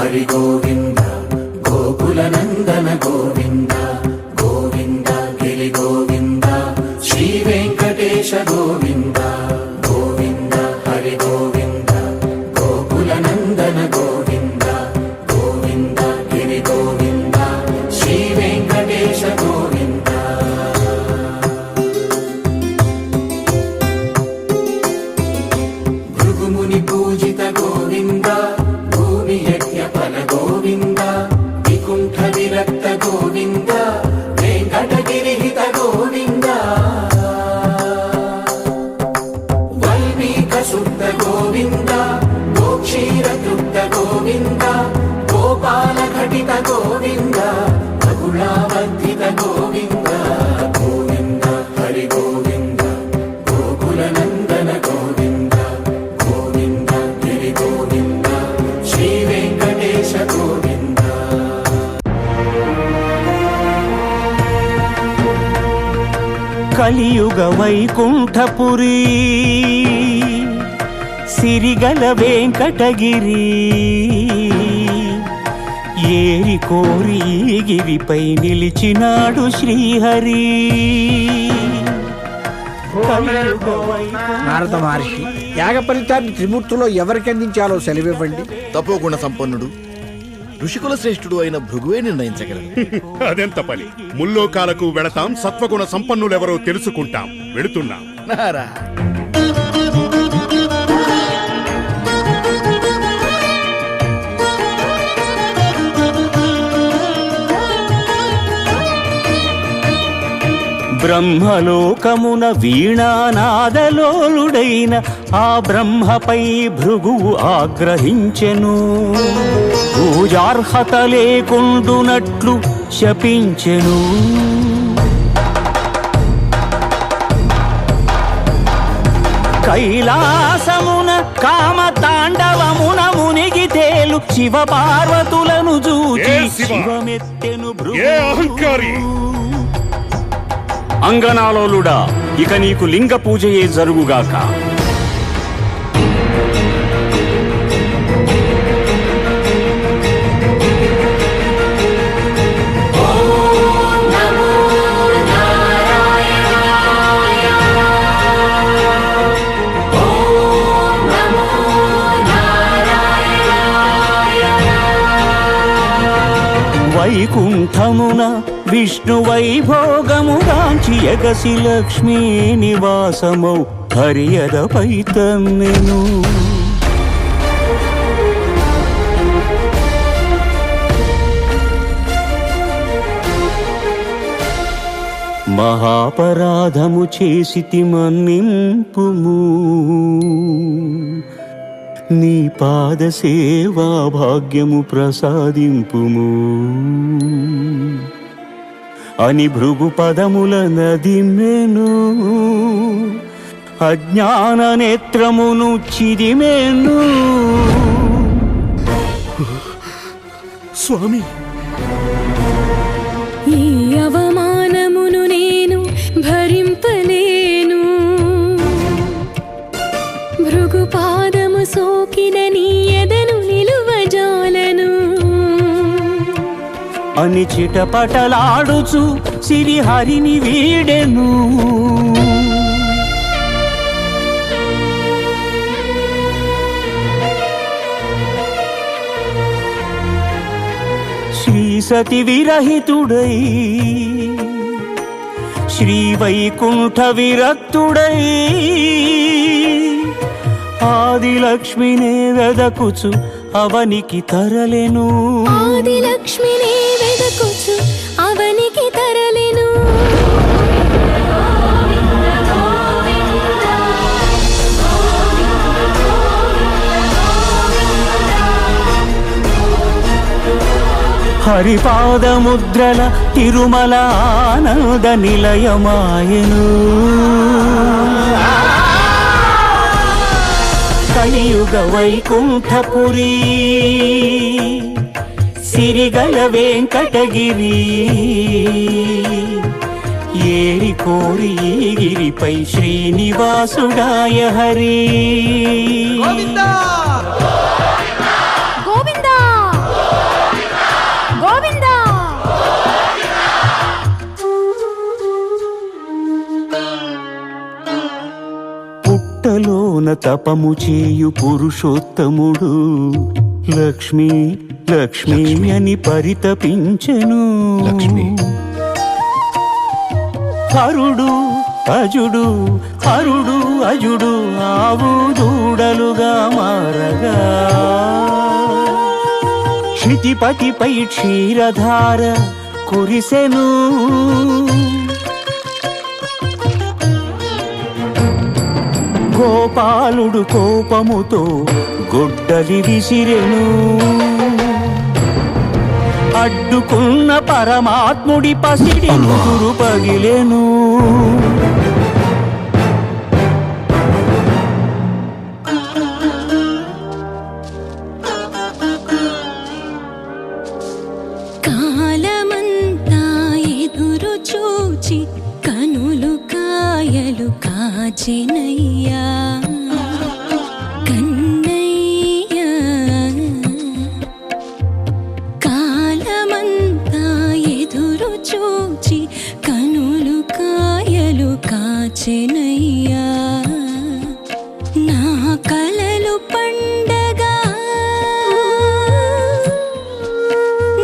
హరి గోవింద గోకుల నందన గోవింద గోవింద గిరి గోవింద శ్రీ వెంకటేశ గోవింద గోవింద హరి గోవింద గోకుల నందన గోవింద గోవింద గిరి గోవింద శ్రీ వెంకటేశ గోవింద. భృగుముని పూజిత గోవింద భూమి యజ్ఞ ఫల గోవింద వికుంఠ విరక్త గోవింద వెంకటగిరి హిత గోవింద వల్మీక శుద్ధ గోవింద గోక్షీర తృప్త గోవింద గోపాల ఘటిత గోవింద బహుళావర్ధిత గోవింద గోవింద హరి గోవింద గోకుల నందన గోవింద గోవింద గిరి గోవింద శ్రీ వెంకటేశ గోవింద. కలియుగ వైకుంఠపురి సిరిగల వెంకటగిరి ఏరి కోరి గిరిపై నిలిచినాడు శ్రీహరి. నారద మహర్షి, యాగ ఫలితాన్ని త్రిమూర్తుల్లో ఎవరికి అందించాలో సెలవివ్వండి. తపోగుణ సంపన్నుడు ఋషికుల శ్రేష్ఠుడు అయిన భృగువే నిర్ణయించగలరు. అదెంత పని. ముల్లోకాలకు వెళతాం, సత్వగుణ సంపన్నులెవరో తెలుసుకుంటాం. వెళుతున్నాం. నారా బ్రహ్మలోకమున వీణానాదలోలుడైన ఆ బ్రహ్మపై భృగువు ఆగ్రహించెను. పూజార్హత లేకుండునట్లు శపించెను. కైలాసమున కామతాండవమున మునిగి తేలు శివ పార్వతులను చూచి శివమెత్తెను భృగు. అంగనాలోలుడా, ఇక నీకు లింగ పూజయే జరుగుగాక. వైకుంఠమున విష్ణు వైభోగముగాంచి ఎగసి లక్ష్మీ నివాసమౌ హరియదపై తమ్మెను. మహాపరాధము చేసితి మన్నింపుము, నీ పాద సేవా భాగ్యము ప్రసాదింపుము అని భృగు పదముల నదిమెను. అజ్ఞాన నేత్రమును చిదిమెను. స్వామి, ఈ అవమానమును నేను భరింపలేను. భృగు పాదము సోకిన నీ ఎదను నిలువజాలను అని చిటపటలాడుచు సిరిహరిని వీడెను. శ్రీ సతి విరహితుడై శ్రీ వైకుంఠ విరక్తుడై ఆదిలక్ష్మినే వెదకుచు అవనికి తరలెను. ఆదిలక్ష్మినే వెదకుచు అవనికి తరలెను. హరిపాదముద్రల తిరుమల ఆనంద నిలయమాయను. కలియుగ వైకుంఠపురి సిరిగల వెంకటగిరి ఏరి కోరి గిరిపై శ్రీనివాసుడాయ హరి. గోవిందా తపము చేయు పురుషోత్తముడు లక్ష్మీ లక్ష్మీ అని పరితపించెను. లక్ష్మి హరుడు అజుడు హరుడు అజుడు ఆవు దూడలుగా మారగా క్షితిపతిపై క్షీరధార కురిసెను. గోపాలుడు కోపముతో గొడ్డలి విసిరెను. అడ్డుకున్న పరమాత్ముడి పసిడి ముదురు పగిలెను. కాలమంతా ఎదురు చూచి కనులు కాయలు కాచినయ్యా కన్నయ్యా. కాలమంతా ఎదురు చూచి కనులు కాయలు కాచినయ్యా నా కలలు పండగా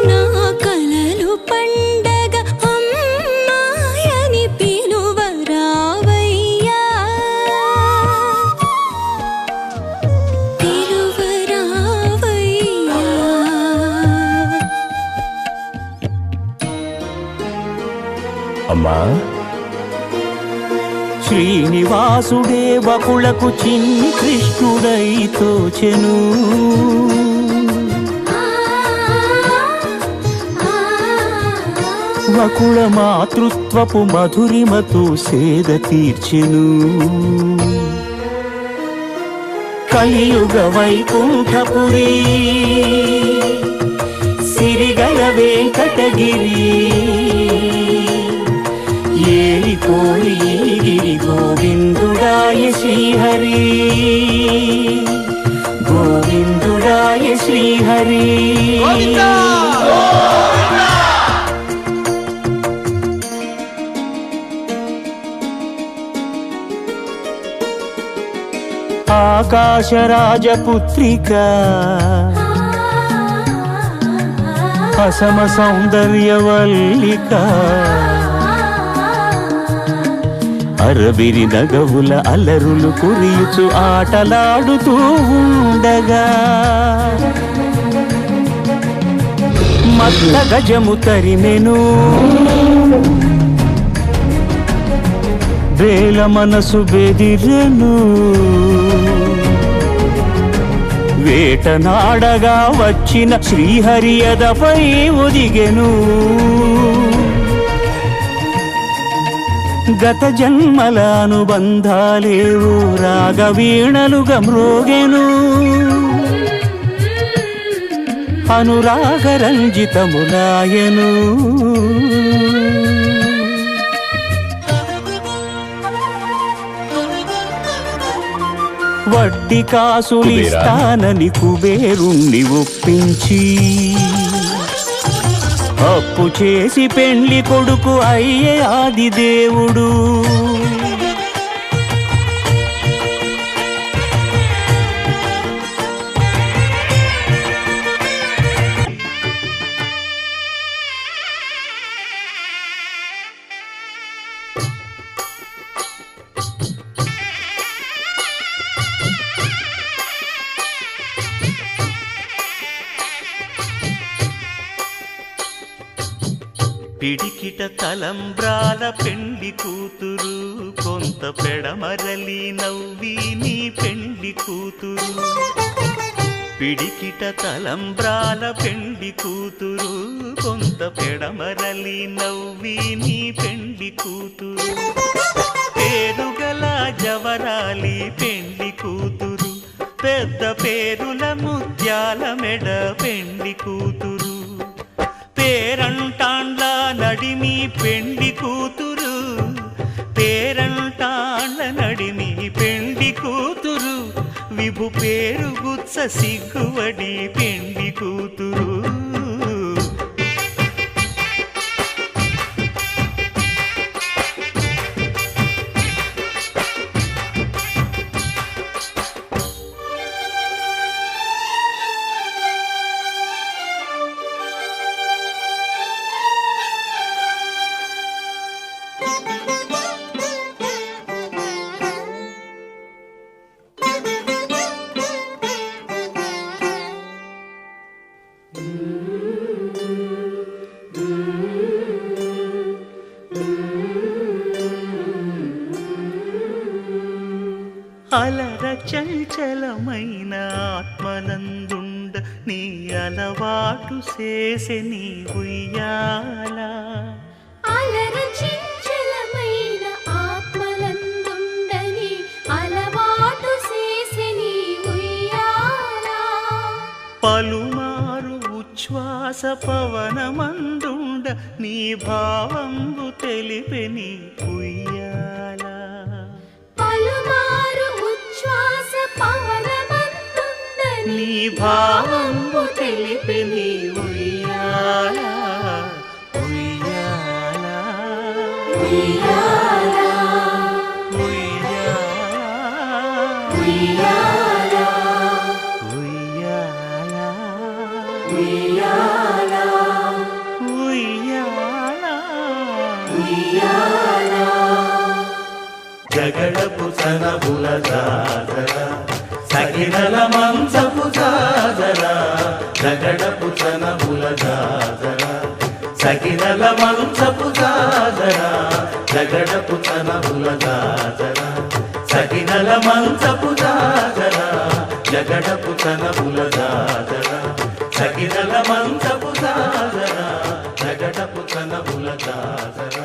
నా కలలు పండగ అమ్మాయని పిలువరావయ్యా పిలువరావయ్యా. అమ్మా శ్రీనివాసుడే బకులకు చిన్ని కృష్ణుడై తోచెను. వకుళ మాతృత్వపు మధురిమతో సేద తీర్చెను. కలియుగ వైకుంఠపురి సిరిగల వెంకటగిరి ఏరిపోయి గిరి గోవిందుడాయ శ్రీహరి గోవిందుడాయ శ్రీహరి. ఆకాశరాజపుత్రిక అసమ సౌందర్యవల్లిక అరవిరి నగవుల అలరులు కురియుచు ఆటలాడుతూ ఉండగా మత్త గజము తరిమెను. వేల మనసు బెదిరెను. వేటనాడగా వచ్చిన శ్రీహరియదపై ఒదిగెను. గత జన్మల అనుబంధాలేవు రాగవీణలుగా మ్రోగెను. అనురాగరంజితములాయను. వడ్డీ కాసులిస్తానని కుబేరుణ్ణి ఒప్పించి అప్పు చేసి పెండ్లి కొడుకు అయ్యే ఆదిదేవుడు. పిడికిట తలంబ్రాల పెండ్లి కూతురు కొంత పెడమరలి నవ్వి నీ పెండ్లి కూతురు. పిడికిట తలంబ్రాల పెండ్లి కూతురు కొంత పెడమరలి నవ్వి నీ పెండ్లి కూతురు. పేరుగల జవరాలి పెండ్లి కూతురు పెద్ద పేరుల ముత్యాల మెడ పెండ్లి కూతురు. పేరంటాండ్ల నడిమి పెండ్లి కూతురు పేరంటాండ్ల నడిమి పెండ్లి కూతురు. విభు పేరు గుత్స సిగ్గువడి పెండ్లి కూతురు. అలర చంచలమైన ఆత్మనందుండ నీ అలవాటు చేసే నీ ఉయ్యాల అలర చంచలమైన ఆత్మలందుండని అలవాటు చేసే నీ ఉయ్యాల పలుమారు ఉచ్ఛ్వాస పవనమందుండ నీ భావంబు తెలిపే నీ ఉయ్యాల పలుమారు ఉచ్ఛ్వాస పవనమందుండని నీ భావంబు తెలిపే నీ ఉయ్యాల ఉయ్యాల ఉయ్యాల ఉయ్యాల ఉయ్యాల ఉయ్యాల ఉయ్యాల జగడపు సనబుల జాజర సగినల మంచపు జాజర జగడపు సనబుల జాజర సగినల మంచపు జాజర జగడపు సనబుల జాజర సగినల మంచపు జాజర జగడపు సనబుల జాజర సగినల మంచపు జాజర జగడపు సనబుల జాజర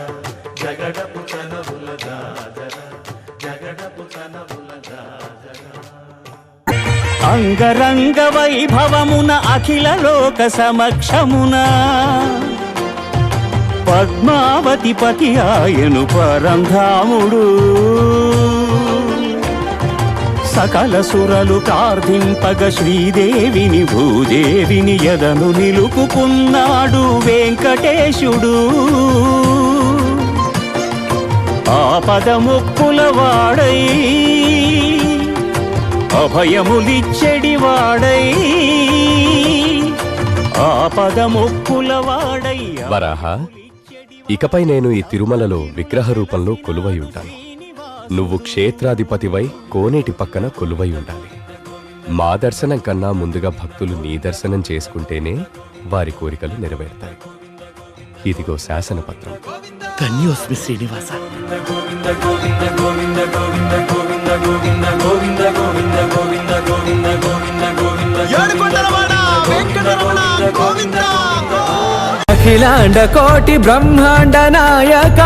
జగడపు సనబుల జాజర జగడపు సనబుల జాజర అంగరంగ వైభవమున అఖిల లోక సమక్షమున పద్మావతి పతి ఆయను పరంధాముడు సకల సురలు ప్రార్థింపగ శ్రీదేవిని భూదేవిని ఎదను నిలుపుకున్నాడు వెంకటేశుడు ఆపదముక్కుల వాడై అభయములిచ్చెడివాడై ఆపదముక్కుల వాడై వరాహ, ఇకపై నేను ఈ తిరుమలలో విగ్రహ రూపంలో కొలువై ఉంటాను. నువ్వు క్షేత్రాధిపతివై కోనేటి పక్కన కొలువై ఉండాలి. మా దర్శనం కన్నా ముందుగా భక్తులు నీ దర్శనం చేసుకుంటేనే వారి కోరికలు నెరవేరుతాయి. ఇదిగో శాసనపత్రం. ధన్యోస్మి శ్రీనివాస. అఖిలాండ కోటి బ్రహ్మాండ నాయక